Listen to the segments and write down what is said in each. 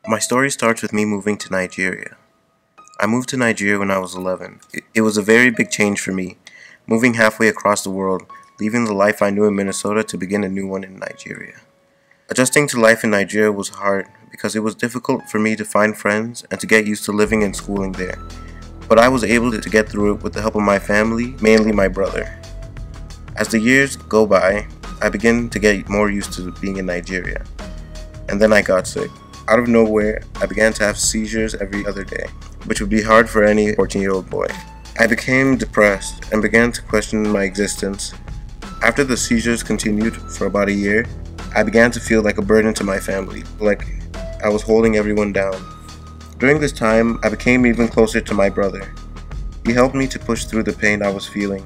My story starts with me moving to Nigeria. I moved to Nigeria when I was 11. It was a very big change for me, moving halfway across the world, leaving the life I knew in Minnesota to begin a new one in Nigeria. Adjusting to life in Nigeria was hard because it was difficult for me to find friends and to get used to living and schooling there. But I was able to get through it with the help of my family, mainly my brother. As the years go by, I began to get more used to being in Nigeria. And then I got sick. Out of nowhere, I began to have seizures every other day, which would be hard for any 14-year-old boy. I became depressed and began to question my existence. After the seizures continued for about a year, I began to feel like a burden to my family, like I was holding everyone down. During this time, I became even closer to my brother. He helped me to push through the pain I was feeling,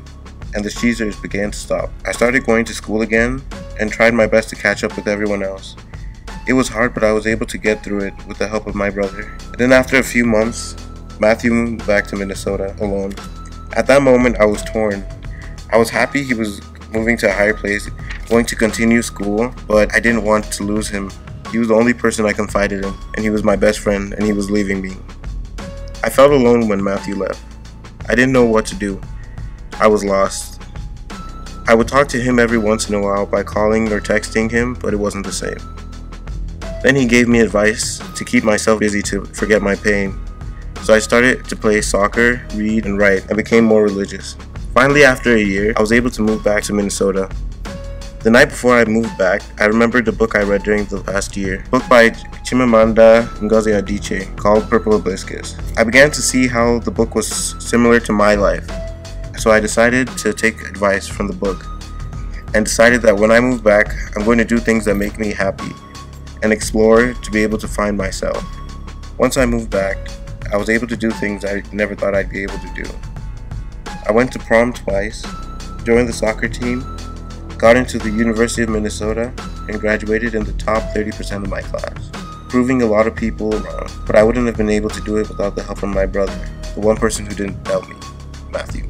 and the seizures began to stop. I started going to school again and tried my best to catch up with everyone else. It was hard, but I was able to get through it with the help of my brother. And then after a few months, Matthew moved back to Minnesota alone. At that moment, I was torn. I was happy he was moving to a higher place, going to continue school, but I didn't want to lose him. He was the only person I confided in, and he was my best friend, and he was leaving me. I felt alone when Matthew left. I didn't know what to do. I was lost. I would talk to him every once in a while by calling or texting him, but it wasn't the same. Then he gave me advice to keep myself busy to forget my pain. So I started to play soccer, read, and write, and became more religious. Finally, after a year, I was able to move back to Minnesota. The night before I moved back, I remembered the book I read during the past year, a book by Chimamanda Ngozi Adichie called Purple Hibiscus. I began to see how the book was similar to my life, so I decided to take advice from the book, and decided that when I move back, I'm going to do things that make me happy, and explore to be able to find myself. Once I moved back, I was able to do things I never thought I'd be able to do. I went to prom twice, joined the soccer team, got into the University of Minnesota, and graduated in the top 30% of my class, proving a lot of people wrong. But I wouldn't have been able to do it without the help from my brother, the one person who didn't doubt me, Matthew.